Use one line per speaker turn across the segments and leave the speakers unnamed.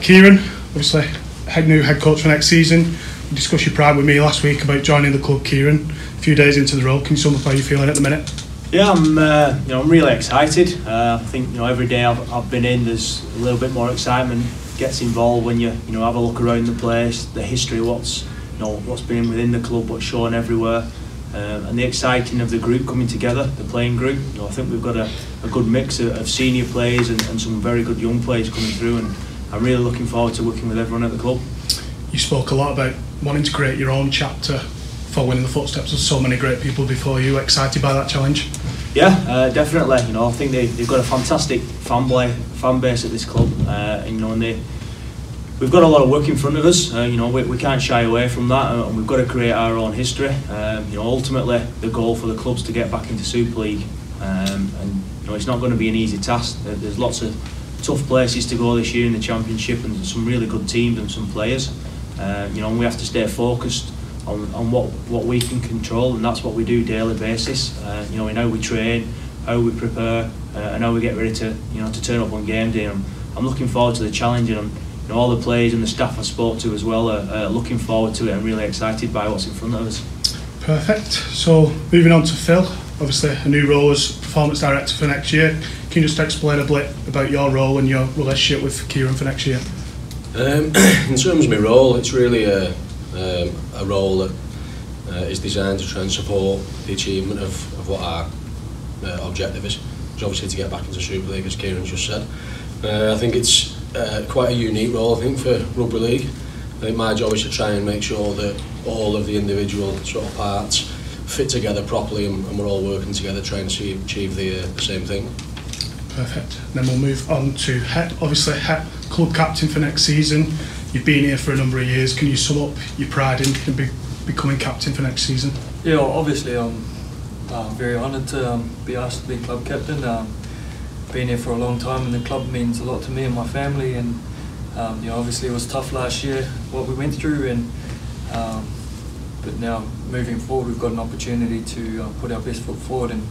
Kieron, obviously new head coach for next season. You discussed your pride with me last week about joining the club, Kieron. A few days into the role, can you sum up how you're feeling at the minute?
Yeah, I'm really excited. I think every day I've been in, there's a little bit more excitement gets involved when you have a look around the place, the history, what's been within the club, what's shown everywhere, and the exciting of the group coming together, the playing group. I think we've got a good mix of senior players and some very good young players coming through, and I'm really looking forward to working with everyone at the club.
You spoke a lot about wanting to create your own chapter, following in the footsteps of so many great people before you. Excited by that challenge?
Yeah, definitely. I think they've got a fantastic fan base at this club, and we've got a lot of work in front of us. We can't shy away from that, and we've got to create our own history. Ultimately, the goal for the club's to get back into Super League, and it's not going to be an easy task. There's lots of tough places to go this year in the Championship, and some really good teams and some players. And we have to stay focused on what we can control, and that's what we do daily basis. We know how we train, how we prepare, and how we get ready to turn up on game day. And I'm looking forward to the challenge, and all the players and the staff I spoke to as well are looking forward to it and really excited by what's in front of us.
Perfect. So moving on to Phil, obviously a new role as Performance Director for next year. Can you just explain a bit about your role and your relationship with Kieron for next year?
In terms of my role, it's really a role that is designed to try and support the achievement of what our objective is, which is obviously to get back into Super League, as Kieron just said. I think it's quite a unique role, I think, for Rugby League. I think my job is to try and make sure that all of the individual sort of parts fit together properly, and we're all working together trying to achieve the same thing.
Perfect. And then we'll move on to Hep. Obviously, Hep, club captain for next season. You've been here for a number of years. Can you sum up your pride in becoming captain for next season?
Yeah, obviously I'm very honoured to be asked to be club captain. Been here for a long time, and the club means a lot to me and my family. And obviously it was tough last year what we went through, and but now moving forward we've got an opportunity to put our best foot forward and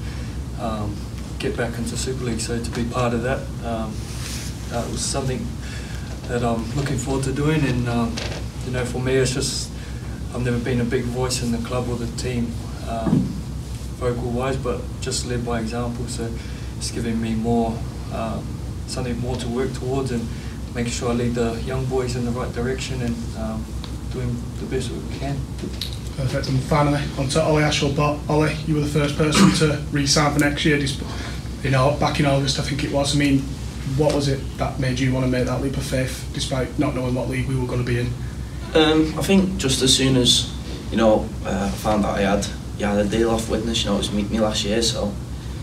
get back into Super League. So to be part of that, was something that I'm looking forward to doing. And for me, it's just I've never been a big voice in the club or the team, vocal-wise, but just led by example. So it's giving me more something more to work towards, and making sure I lead the young boys in the right direction, and doing the best we can.
Perfect. And finally, on to Olly Ashall-Bott. Olly, you were the first person to re-sign for next year. Back in August, I think it was. I mean, what was it that made you want to make that leap of faith, despite not knowing what league we were going to be in?
I think just as soon as I found out I had a deal off Witness, it was me last year. So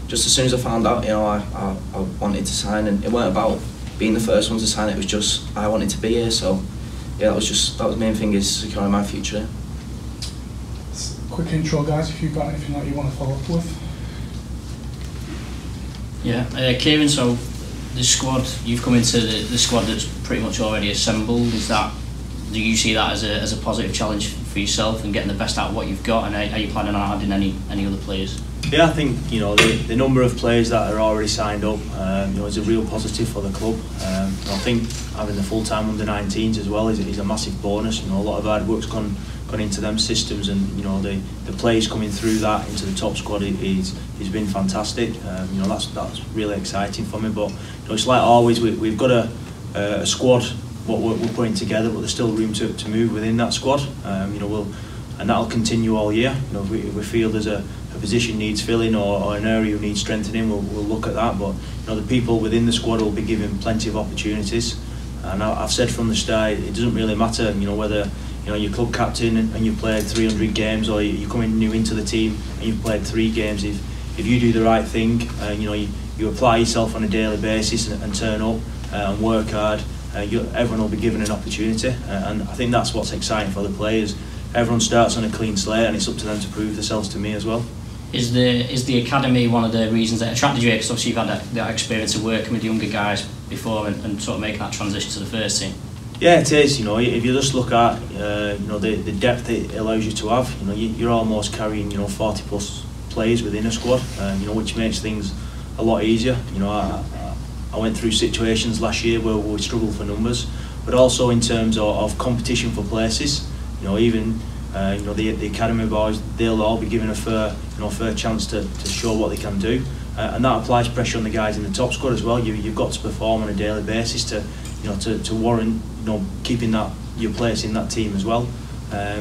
just as soon as I found out, I wanted to sign, and it weren't about being the first one to sign. It was just I wanted to be here. So yeah, that was the main thing, is securing my future.
Quick intro, guys, if you've got anything that you want to follow up with.
Yeah, Kieron, so the squad, you've come into the squad that's pretty much already assembled. Do you see that as a positive challenge for yourself and getting the best out of what you've got, and are you planning on adding any other players?
Yeah, I think the number of players that are already signed up is a real positive for the club. I think having the full-time under-19s as well is a massive bonus. A lot of hard work's gone into them systems, and the players coming through that into the top squad is been fantastic. That's really exciting for me. But it's like always, we've got a squad what we're putting together, but there's still room to move within that squad. And that'll continue all year. If we feel there's a position needs filling or an area needs strengthening, we'll look at that. But the people within the squad will be given plenty of opportunities. And I've said from the start, it doesn't really matter, whether you're club captain and you've played 300 games, or you're coming new into the team and you've played 3 games. If you do the right thing, you apply yourself on a daily basis and turn up and work hard, everyone will be given an opportunity. And I think that's what's exciting for the players. Everyone starts on a clean slate, and it's up to them to prove themselves to me as well.
Is the academy one of the reasons that attracted you? Because obviously you've had that experience of working with younger guys before and sort of making that transition to the first team.
Yeah, it is. If you just look at the depth it allows you to have, you're almost carrying 40 plus players within a squad, which makes things a lot easier. I went through situations last year where we struggled for numbers, but also in terms of competition for places. You know, even you know, the academy boys, they'll all be given a fair chance to show what they can do, and that applies pressure on the guys in the top squad as well. You've got to perform on a daily basis to warrant, you know, keeping your place in that team as well.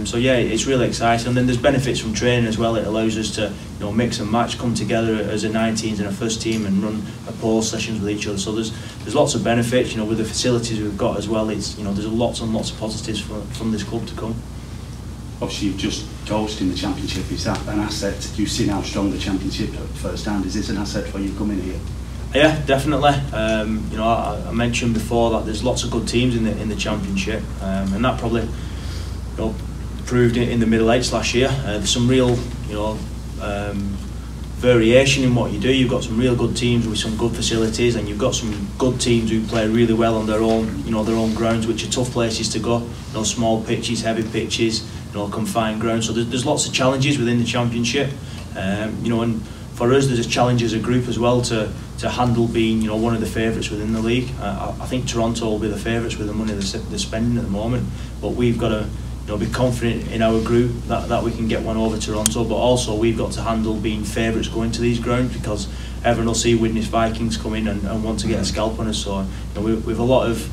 So yeah, it's really exciting, and then there's benefits from training as well. It allows us to, you know, mix and match, come together as a 19s and a first team and run pause sessions with each other. So there's lots of benefits, you know, with the facilities we've got as well. It's, you know, there's lots and lots of positives from this club to come.
Obviously, you've just coached in the Championship. Is that an asset? You've seen how strong the Championship first hand. Is this an asset for you coming here?
Yeah, definitely. You know, I mentioned before that there's lots of good teams in the Championship, and that probably, you know, proved it in the middle eights last year. There's some real, you know, variation in what you do. You've got some real good teams with some good facilities, and you've got some good teams who play really well on their own, you know, their own grounds, which are tough places to go. You know, small pitches, heavy pitches, you know, confined grounds. So there's lots of challenges within the Championship. You know, and for us, there's a challenge as a group as well to handle being, you know, one of the favourites within the league. I think Toronto will be the favourites with the money they're spending at the moment, but we've got to, you know, be confident in our group that we can get one over Toronto, but also we've got to handle being favourites going to these grounds, because everyone will see Widnes Vikings come in and want to get a scalp on us. So, you know, we've a lot of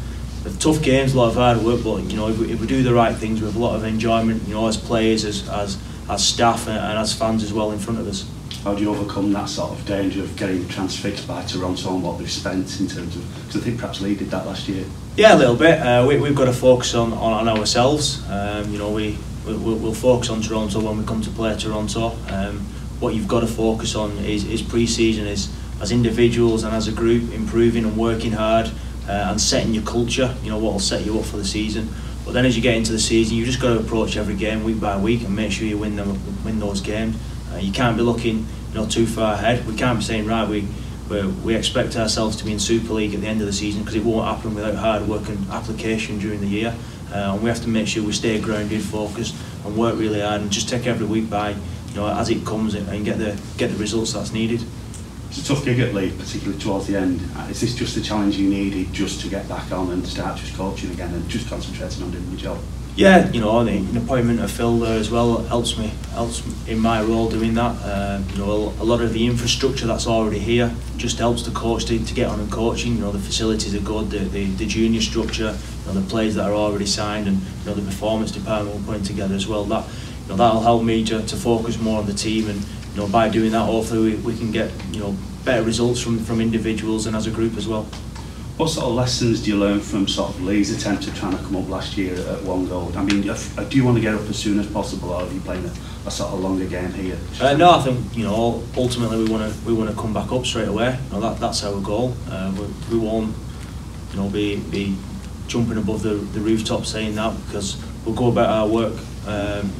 tough games, a lot of hard work, but, you know, if we do the right things, we have a lot of enjoyment, you know, as players, as staff, and as fans as well in front of us.
How do you overcome that sort of danger of getting transfixed by Toronto and what they've spent in terms of, because I think perhaps Lee did that last year?
Yeah, a little bit. We've got to focus on ourselves. You know, we'll focus on Toronto when we come to play Toronto. What you've got to focus on is pre-season, is as individuals and as a group improving and working hard, and setting your culture, you know, what will set you up for the season. But then as you get into the season, you've just got to approach every game week by week and make sure you win those games. You can't be looking, you know, too far ahead. We can't be saying, right, we expect ourselves to be in Super League at the end of the season, because it won't happen without hard work and application during the year. And we have to make sure we stay grounded, focused, and work really hard, and just take every week by, you know, as it comes, and get the results that's needed.
It's a tough gig at Leeds, particularly towards the end. Is this just the challenge you needed just to get back on and start just coaching again and just concentrating on doing your job?
Yeah, you know, the appointment of Phil there as well helps me in my role doing that. You know, a lot of the infrastructure that's already here just helps the coach to get on and coaching. You know, the facilities are good, the junior structure, you know, the players that are already signed, and, you know, the performance department we're putting together as well. That, you know, that'll help me to focus more on the team, and, you know, by doing that, hopefully we can get, you know, better results from individuals and as a group as well.
What sort of lessons do you learn from sort of Lee's attempt at trying to come up last year at one goal? I mean, do you want to get up as soon as possible, or are you playing a sort of longer game here?
No, I think, you know, ultimately we want to come back up straight away. You know, that's our goal. We won't, you know, be jumping above the rooftop saying that, because we'll go about our work,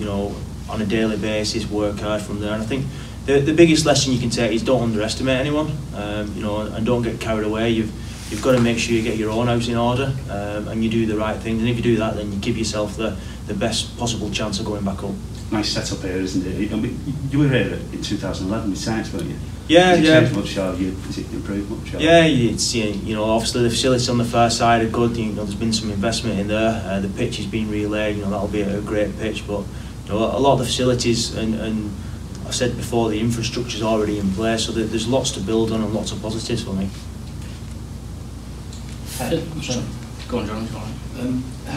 you know, on a daily basis, work hard from there. And I think the biggest lesson you can take is don't underestimate anyone, you know, and don't get carried away. You've got to make sure you get your own house in order, and you do the right things. And if you do that, then you give yourself the best possible chance of going back up.
Nice setup here, isn't it? I mean, you were here in 2011 with Saints, weren't you?
Yeah,
has it
yeah.
changed much, or has it improved much? Or?
Yeah, it's, you know, obviously the facilities on the far side are good. You know, there's been some investment in there. The pitch has been relaid. You know, that'll be a great pitch. But, you know, a lot of the facilities and I've said before, the infrastructure's already in place, so there's lots to build on and lots of positives for me.
Go on, John.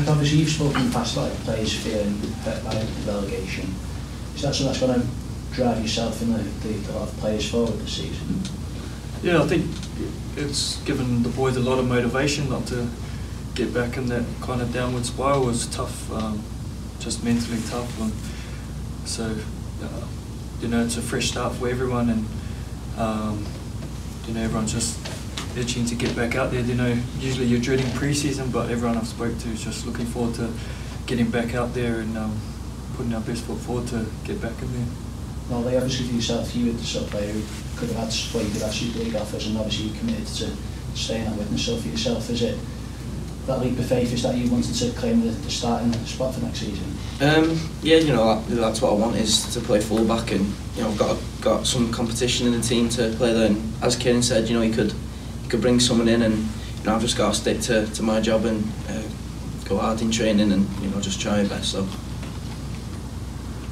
Obviously, you've spoken in the past about players feeling hurt by relegation. Is that something that's going to drive yourself and a lot of players forward this season?
Yeah, I think it's given the boys a lot of motivation not to get back in that kind of downward spiral. It was tough, just mentally tough. So, you know, it's a fresh start for everyone, and you know, everyone's just itching to get back out there. You know, usually you're dreading pre-season, but everyone I've spoke to is just looking forward to getting back out there and putting our best foot forward to get back in there.
Well, obviously for yourself, you were the sort of player who could have had Super League offers, and obviously you committed to staying at Widnes. So for yourself, is it that leap of faith, is that you wanted to claim the starting spot for next season?
Yeah, you know, that's what I want, is to play full-back, and, you know, I've got some competition in the team to play there. And as Kieron said, you know, he could bring someone in, and, you know, I've just got to stick to my job and go hard in training and just try your best. So.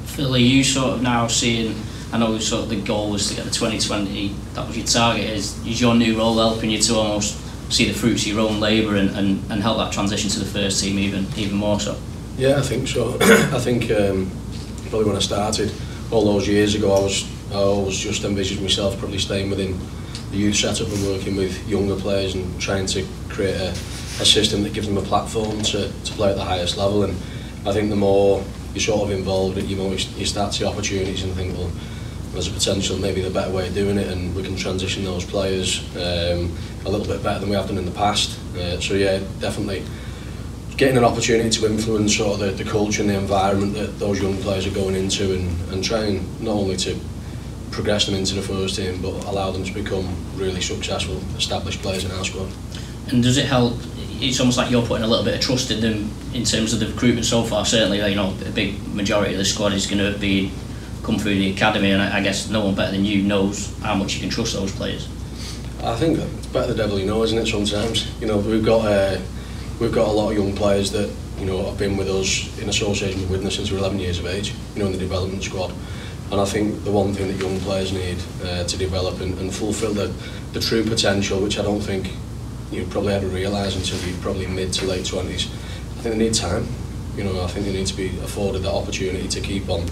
Phil, are you sort of now seeing? I know sort of the goal was to get the 2020. That was your target. Is your new role helping you to almost see the fruits of your own labour and help that transition to the first team even more so?
Yeah, I think so. I think probably when I started all those years ago, I always just envisaged myself probably staying within the youth setup and working with younger players and trying to create a system that gives them a platform to play at the highest level. And I think the more you're sort of involved, you start to see opportunities and think, well, there's a potential, maybe the better way of doing it, and we can transition those players a little bit better than we have done in the past. So yeah, definitely getting an opportunity to influence sort of the culture and the environment that those young players are going into, and trying not only to progress them into the first team, but allow them to become really successful, established players in our squad.
And does it help? It's almost like you're putting a little bit of trust in them in terms of the recruitment so far. Certainly, a big majority of the squad is going to come through the academy, and I guess no one better than you knows how much you can trust those players.
I think it's better the devil you know, isn't it? Sometimes, we've got a lot of young players that have been with us in association with Widnes since we're 11 years of age, in the development squad. And I think the one thing that young players need to develop and fulfil the true potential, which I don't think you probably ever realise until you're probably mid to late 20s. I think they need time. I think they need to be afforded that opportunity to keep on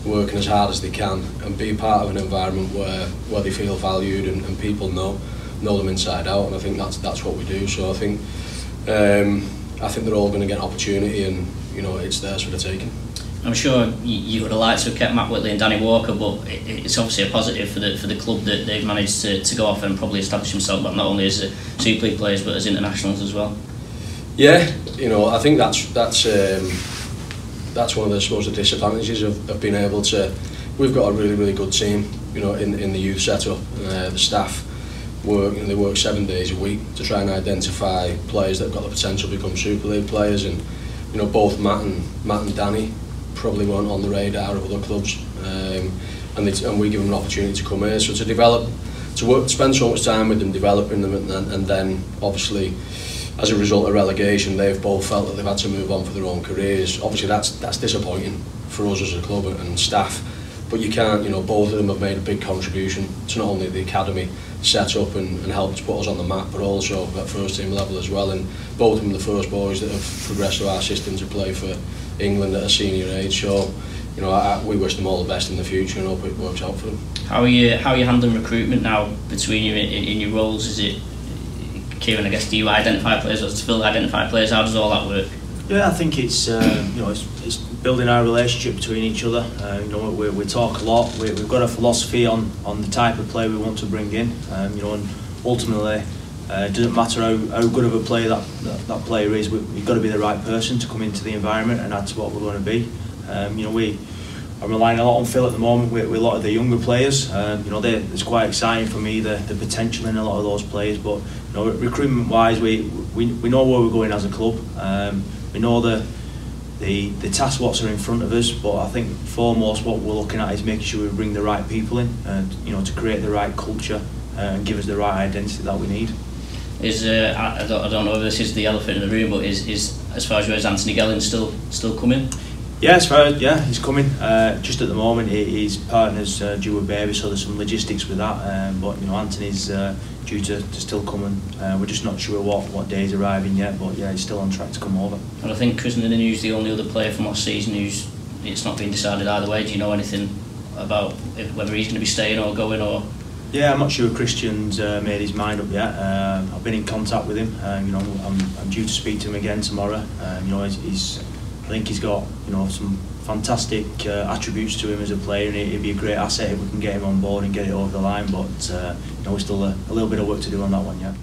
working as hard as they can and be part of an environment where they feel valued and people know them inside out. And I think that's what we do. So I think they're all going to get an opportunity, and it's theirs for the taking.
I'm sure you would have liked to have kept Matt Whitley and Danny Walker, but it's obviously a positive for the club that they've managed to go off and probably establish themselves, but not only as Super League players but as internationals as well. Yeah,
I think that's one of the disadvantages of being able to. We've got a really good team, in the youth setup. The staff they work 7 days a week to try and identify players that have got the potential to become Super League players, and both Matt and Danny probably weren't on the radar of other clubs, and we give them an opportunity to come here. So to develop, spend so much time with them, developing them, and then obviously as a result of relegation, they've both felt that they've had to move on for their own careers. Obviously that's disappointing for us as a club and staff, but you can't, both of them have made a big contribution to not only the academy set up and helped put us on the map, but also at first team level as well. And both of them the first boys that have progressed through our system to play for England at a senior age. So we wish them all the best in the future and hope it works out for them.
How are you handling recruitment now between you in your roles? Is it, Kieron, I guess, do you identify players, or does Phil identify players? How does all that work?
Yeah, I think it's it's building our relationship between each other. We talk a lot. We've got a philosophy on the type of player we want to bring in. And ultimately, it doesn't matter how good of a player that player is. We've got to be the right person to come into the environment and add to what we're going to be. I'm relying a lot on Phil at the moment with a lot of the younger players. It's quite exciting for me the potential in a lot of those players. But recruitment wise, we know where we're going as a club. We know the task what's are in front of us. But I think foremost what we're looking at is making sure we bring the right people in, to create the right culture and give us the right identity that we need.
I don't know if this is the elephant in the room, but is as far as Anthony Gelling still coming?
Yeah, he's coming. Just at the moment, his partner's due a baby, so there's some logistics with that. But Anthony's due to still come, and we're just not sure what day he's arriving yet. But yeah, he's still on track to come over.
And I think Cousin in the news, the only other player from last season who's it's not been decided either way. Do you know anything about whether he's going to be staying or going or?
Yeah, I'm not sure Christian's made his mind up yet. I've been in contact with him. I'm due to speak to him again tomorrow. I think he's got some fantastic attributes to him as a player, and he'd be a great asset if we can get him on board and get it over the line. But we're still a little bit of work to do on that one yet.